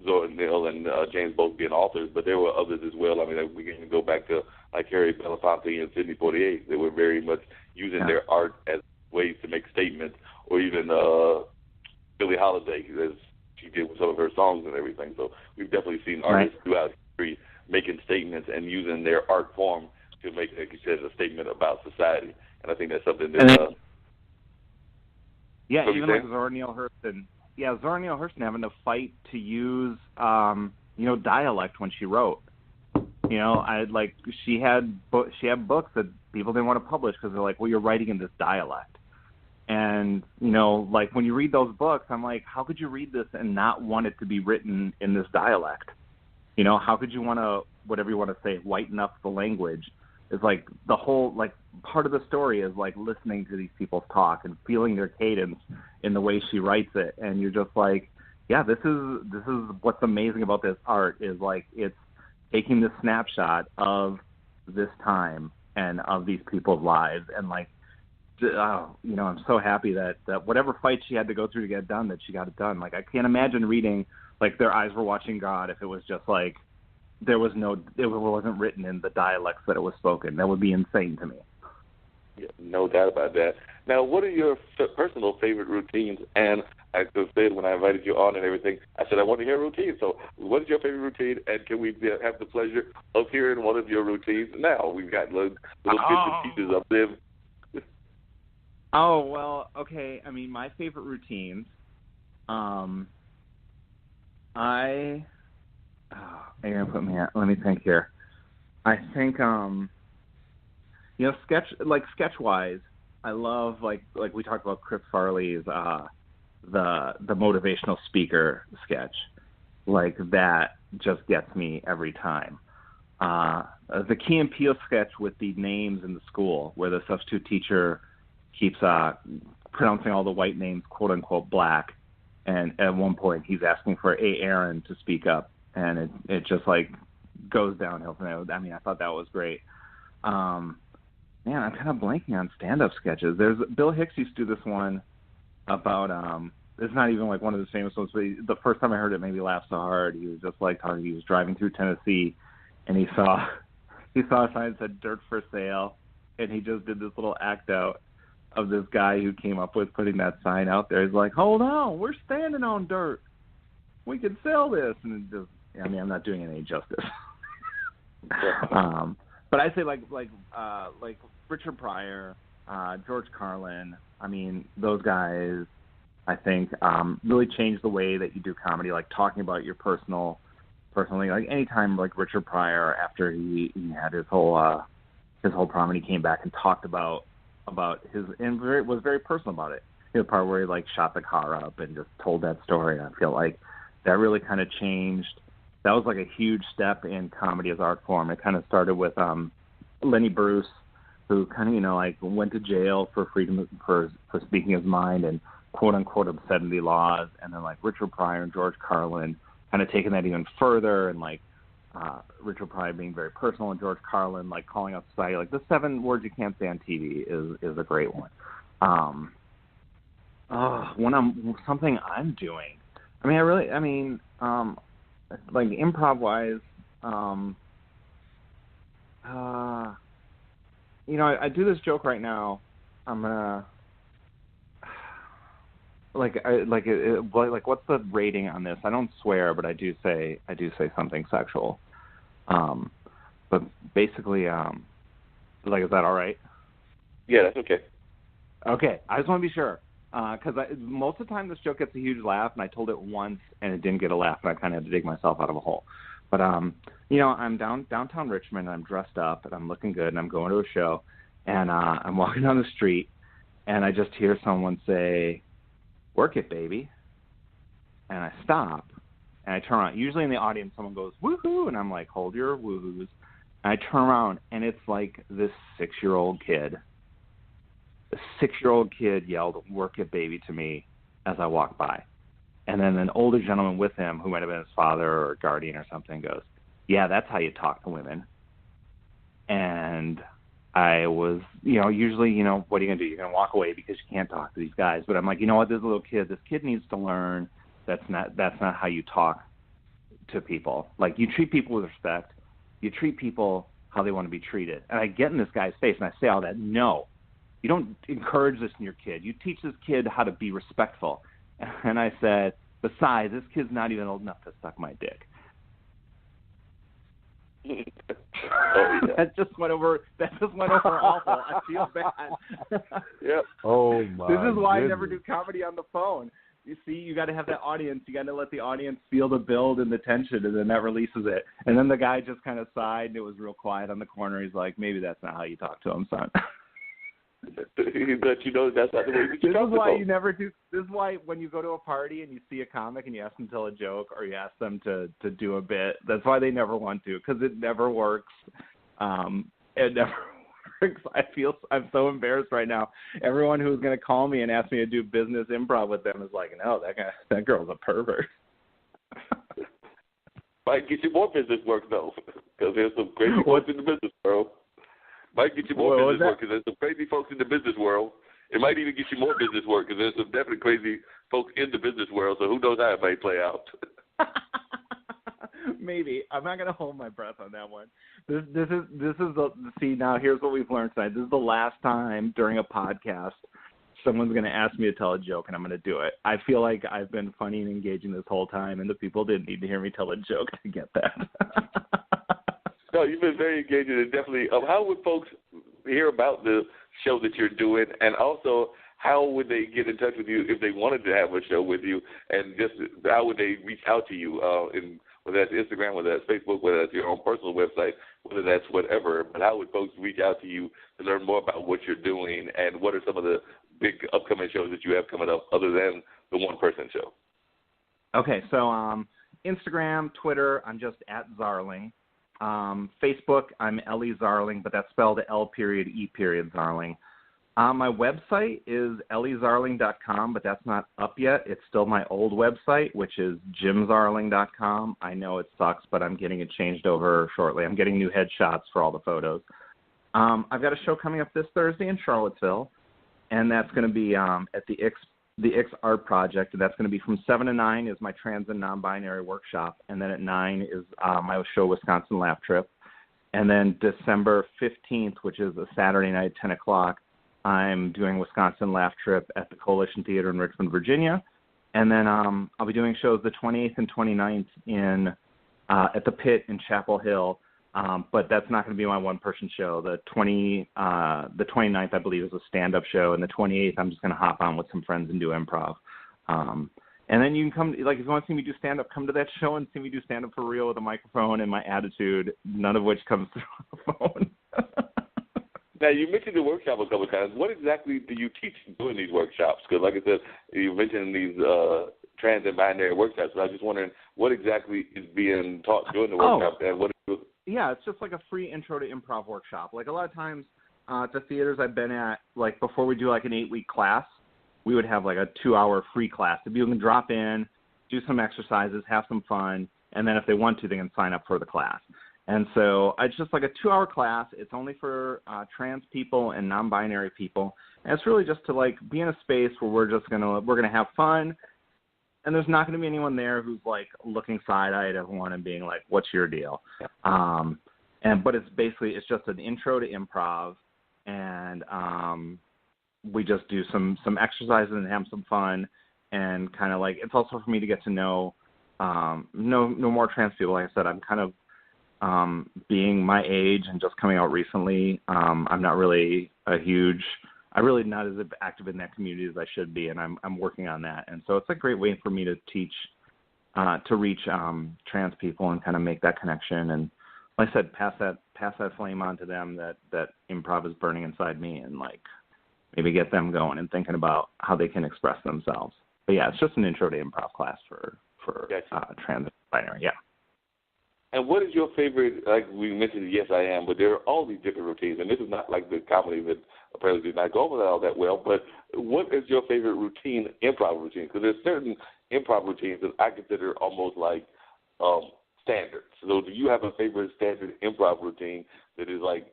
Zora Neale and James both being authors, but there were others as well. I mean, we can go back to like Harry Belafonte and Sidney Poitier. They were very much using their art as ways to make statements, or even Billie Holiday, as she did with some of her songs and everything. So we've definitely seen artists throughout history making statements and using their art form to make, like you said, a statement about society. And I think that's something that... even like Zora Neale Hurston. Yeah, Zora Neale Hurston having to fight to use, dialect when she wrote. She had books that people didn't want to publish because they're like, well, you're writing in this dialect. And, when you read those books, I'm like, how could you read this and not want it to be written in this dialect? How could you want to, whatever you want to say, whiten up the language? It's like the whole, part of the story is listening to these people talk and feeling their cadence in the way she writes it. And you're just like, yeah, this is what's amazing about this art is it's taking this snapshot of this time and of these people's lives. And I'm so happy that whatever fight she had to go through to get it done, that she got it done. I can't imagine reading Their Eyes Were Watching God if it was just it wasn't written in the dialects that it was spoken. That would be insane to me. Yeah, no doubt about that. Now, what are your personal favorite routines? And I said when I invited you on and everything, I said I want to hear routines. So what is your favorite routine, and can we have the pleasure of hearing one of your routines now? We've got little bits and pieces of them. Oh, well, okay. I mean, my favorite routines, you're going to put me at, let me think here. I think, sketch-wise, I love, like we talked about Chris Farley's, the motivational speaker sketch. That just gets me every time. The key-and-peele sketch with the names in the school, where the substitute teacher keeps pronouncing all the white names, quote-unquote, black, and at one point he's asking for A. Aaron to speak up, and it just, goes downhill from there. I mean, I thought that was great. Man, I'm kind of blanking on stand-up sketches. There's Bill Hicks used to do this one about, it's not even, one of his famous ones, but the first time I heard it made me laugh so hard. He was just, talking, he was driving through Tennessee, and he saw a sign that said dirt for sale, and he just did this little act out of this guy who came up with putting that sign out there. He's like, hold on, we're standing on dirt. We can sell this. And it just, I'm not doing it any justice. But I say like Richard Pryor, George-Carlin, I mean, those guys, I think, really changed the way that you do comedy, talking about your personally, anytime Richard Pryor, after he had his whole problem, he came back and talked about his, and was very personal about it. The part where he shot the car up and just told that story, and I feel like that really kind of changed. That was a huge step in comedy as art form. It kind of started with Lenny Bruce, who kind of went to jail for freedom for speaking his mind and quote unquote obscenity laws, and then Richard Pryor and George-Carlin kind of taking that even further, and Richard Pryor being very personal, and George-Carlin calling out society. The 7 words you can't say on TV is a great one. Something I'm doing. Improv-wise, I do this joke right now. I'm gonna what's the rating on this? I don't swear, but I do say something sexual. But basically, is that all right? Yeah, that's okay. Okay, I just want to be sure. Because most of the time this joke gets a huge laugh, and I told it once, and it didn't get a laugh, and I kind of had to dig myself out of a hole. But, I'm downtown Richmond, and I'm dressed up, and I'm looking good, and I'm going to a show, and I'm walking down the street, and I just hear someone say, "Work it, baby." And I stop, and I turn around. Usually in the audience, someone goes, "Woohoo!" And I'm like, hold your woohoos. And I turn around, and it's this 6-year-old kid. A 6-year-old kid yelled, "Work it, baby," to me as I walked by. And then an older gentleman with him, who might have been his father or guardian or something, goes, "Yeah, that's how you talk to women." And I was, usually, what are you going to do? You're going to walk away because you can't talk to these guys. But I'm like, you know what, this little kid, this kid needs to learn That's not how you talk to people. Like, you treat people with respect. You treat people how they want to be treated. And I get in this guy's face and I say all that. No, you don't encourage this in your kid. You teach this kid how to be respectful. And I said, besides, this kid's not even old enough to suck my dick. That just went over awful. I feel bad. Yep. Oh my! This is why goodness. I never do comedy on the phone. You see, you got to have that audience. You got to let the audience feel the build and the tension, and then that releases it. And then the guy just kind of sighed, and it was real quiet on the corner. He's like, "Maybe that's not how you talk to him, son." That you know that's not the way This is why you never do. This is why when you go to a party and you see a comic and you ask them to tell a joke or you ask them to do a bit, that's why they never want to, because it never works. It never works. I'm so embarrassed right now. Everyone who's going to call me and ask me to do business improv with them is like, no, that girl's a pervert. Might get you more business work though, because there's some crazy folks in the business world. Might get you more business work because there's some crazy folks in the business world. It might even get you more business work because there's some definitely crazy folks in the business world. So who knows how it might play out? Maybe. I'm not going to hold my breath on that one. This is see, now here's what we've learned tonight. This is the last time during a podcast someone's going to ask me to tell a joke, and I'm going to do it. I feel like I've been funny and engaging this whole time, and the people didn't need to hear me tell a joke to get that. No, you've been very engaging, and definitely. How would folks hear about the show that you're doing, and also how would they get in touch with you if they wanted to have a show with you, and just how would they reach out to you, whether that's Instagram, whether that's Facebook, whether that's your own personal website, whether that's whatever, but how would folks reach out to you to learn more about what you're doing, and what are some of the big upcoming shows that you have coming up other than the one-person show? Okay, so Instagram, Twitter, I'm just at Zarling. Facebook, I'm Ellie Zarling, but that's spelled L.E. Zarling. My website is elliezarling.com, but that's not up yet. It's still my old website, which is jimzarling.com. I know it sucks, but I'm getting it changed over shortly. I'm getting new headshots for all the photos. I've got a show coming up this Thursday in Charlottesville, and that's going to be at the X Art Project, and that's going to be from 7 to 9 is my trans and non-binary workshop, and then at 9 is my show Wisconsin Laugh Trip. And then December 15th, which is a Saturday night at 10 o'clock, I'm doing Wisconsin Laugh Trip at the Coalition Theater in Richmond, Virginia. And then I'll be doing shows the 28th and 29th at the Pit in Chapel Hill, but that's not going to be my one-person show. The 29th, I believe, is a stand-up show, and the 28th, I'm just going to hop on with some friends and do improv. And then you can come, like, if you want to see me do stand-up, come to that show and see me do stand-up for real with a microphone and my attitude, none of which comes through on the phone. Now, you mentioned the workshop a couple of times. What exactly do you teach doing these workshops? Because, like I said, you mentioned these trans and binary workshops. So I was just wondering what exactly is being taught during the workshop and what is Yeah, it's just like a free intro to improv workshop. Like a lot of times at the theaters I've been at, like before we do like an 8-week class, we would have like a 2-hour free class. If people can drop in, do some exercises, have some fun, and then if they want to, they can sign up for the class. And so it's just like a 2-hour class. It's only for trans people and non-binary people. And it's really just to like be in a space where we're gonna have fun, and there's not going to be anyone there who's like looking side-eye at everyone and being like, "What's your deal?" But it's just an intro to improv, and we just do some exercises and have some fun, and kind of like it's also for me to get to know more trans people. Like I said, I'm kind of being my age and just coming out recently. I'm not really I'm really not as active in that community as I should be, and I'm working on that. And so it's a great way for me to teach, to reach trans people and kind of make that connection. And like I said, pass that flame on to them that improv is burning inside me, and like maybe get them going and thinking about how they can express themselves. But yeah, it's just an intro to improv class for trans and binary. Yeah. And what is your favorite, like we mentioned, Yes, I Am, but there are all these different routines, and this is not like the comedy that apparently did not go over all that well, but what is your favorite routine, improv routine? Because there's certain improv routines that I consider almost like standards. So do you have a favorite standard improv routine that is like,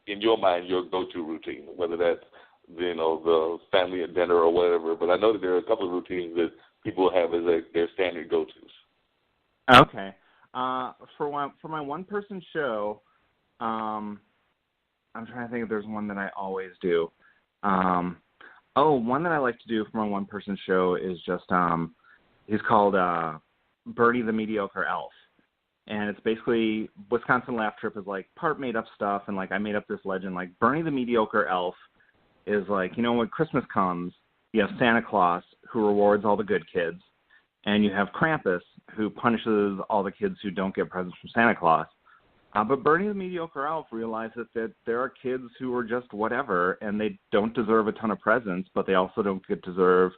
in your mind, your go-to routine, whether that's, the family at dinner or whatever? But I know that there are a couple of routines that people have as their standard go-tos? Okay. For my one-person show, I'm trying to think if there's one that I always do. One that I like to do for my one-person show is just he's called Bernie the Mediocre Elf. And it's basically Wisconsin Laugh Trip is like part made up stuff, and like I made up this legend. Like Bernie the Mediocre Elf is like, you know, when Christmas comes, you have Santa Claus who rewards all the good kids, and you have Krampus who punishes all the kids who don't get presents from Santa Claus. But Bernie the Mediocre Elf realizes that there are kids who are just whatever, and they don't deserve a ton of presents, but they also don't deserve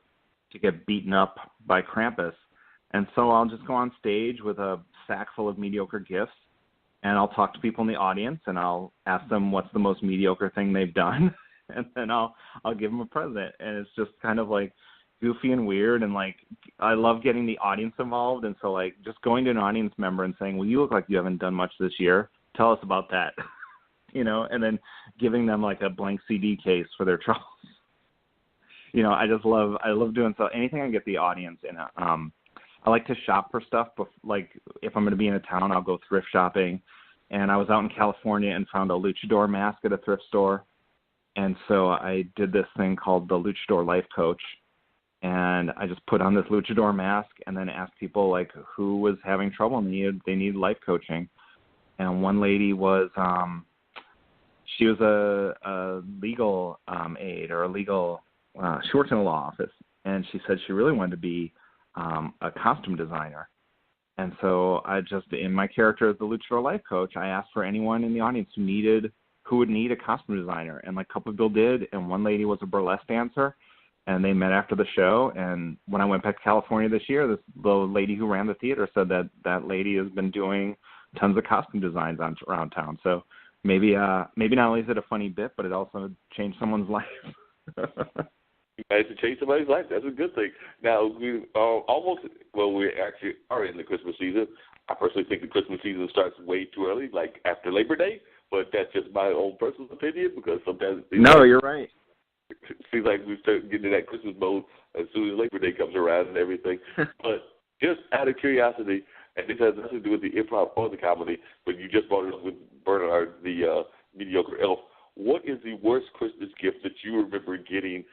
to get beaten up by Krampus. And so I'll just go on stage with a sack full of mediocre gifts, and I'll talk to people in the audience, and I'll ask them what's the most mediocre thing they've done, and then I'll give them a present. And it's just kind of like goofy and weird, and like I love getting the audience involved. And so like just going to an audience member and saying, well, you look like you haven't done much this year. Tell us about that, you know, and then giving them like a blank CD case for their troubles. You know, I love doing so. Anything I can get the audience in. I like to shop for stuff. Like if I'm going to be in a town, I'll go thrift shopping. And I was out in California and found a luchador mask at a thrift store. And so I did this thing called the Luchador Life Coach. And I just put on this luchador mask and then asked people like who was having trouble and they needed life coaching. And one lady was, she was a legal aide or a legal, she worked in a law office. And she said she really wanted to be a costume designer. And so I just, in my character as the Luchador Life Coach, I asked for anyone in the audience who would need a costume designer. And like a couple people did, and one lady was a burlesque dancer, and they met after the show. And when I went back to California this year, the lady who ran the theater said that lady has been doing tons of costume designs around town. So maybe not only is it a funny bit, but it also changed someone's life. You managed to change somebody's life. That's a good thing. Now, we actually are in the Christmas season. I personally think the Christmas season starts way too early, like after Labor Day, but that's just my own personal opinion because sometimes you're right. It seems like we start getting in that Christmas mode as soon as Labor Day comes around and everything. But just out of curiosity, and this has nothing to do with the improv or the comedy, but you just brought it up with Bernard, the mediocre elf. What is the worst Christmas gift that you remember getting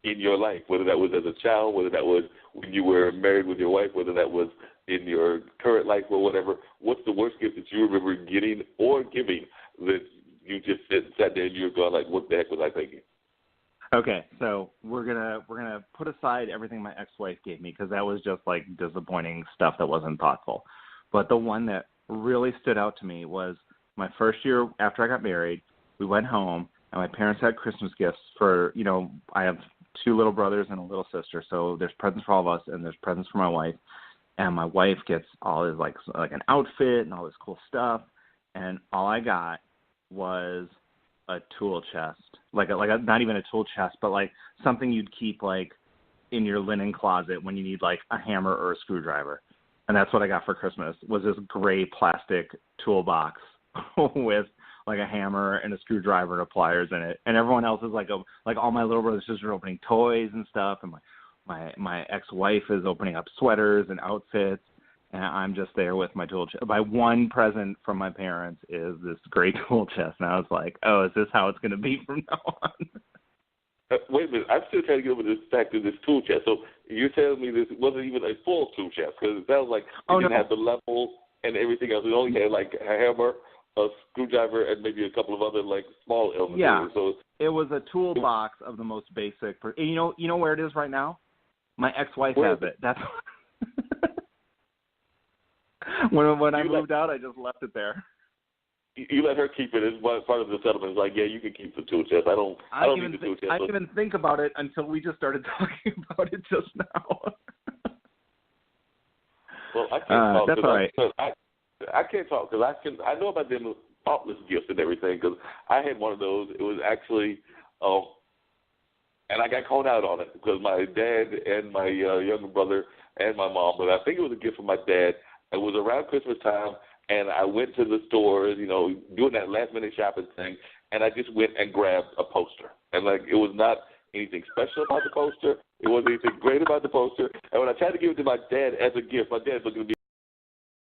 in your life, whether that was as a child, whether that was when you were married with your wife, whether that was in your current life or whatever? What's the worst gift that you remember getting or giving that you just sat there and you were going like, what the heck was I thinking? Okay, so we're gonna put aside everything my ex-wife gave me because that was just like disappointing stuff that wasn't thoughtful. But the one that really stood out to me was my first year after I got married. We went home and my parents had Christmas gifts for, you know, I have 2 little brothers and a little sister, so there's presents for all of us and there's presents for my wife. And my wife gets all this like an outfit and all this cool stuff, and all I got was a tool chest, like a not even a tool chest, but like something you'd keep like in your linen closet when you need like a hammer or a screwdriver. And that's what I got for Christmas was this gray plastic toolbox with like a hammer and a screwdriver and pliers in it. And everyone else is like all my little brothers and sisters are opening toys and stuff, and my ex-wife is opening up sweaters and outfits, and I'm just there with my tool chest. My one present from my parents is this gray tool chest, and I was like, oh, is this how it's going to be from now on? Wait a minute, I'm still trying to get over this fact of this tool chest. So you're telling me this wasn't even a full tool chest because it sounds like it didn't have the level and everything else. It only had like a hammer, a screwdriver, and maybe a couple of other like small elements. Yeah, so it was a toolbox of the most basic. You know where it is right now? My ex-wife has it. That's when I moved out, I just left it there. You let her keep it as part of the settlement. It's like, yeah, you can keep the tool chest. I don't need the tool chest. I didn't even think about it until we just started talking about it just now. Well, I can't talk. That's all right. I can't talk because I know about them thoughtless gifts and everything because I had one of those. It was actually, and I got called out on it because my dad and my younger brother and my mom, but I think it was a gift from my dad. It was around Christmas time, and I went to the stores, you know, doing that last-minute shopping thing, and I just went and grabbed a poster. And, like, it was not anything special about the poster. It wasn't anything great about the poster. And when I tried to give it to my dad as a gift, my dad looked at me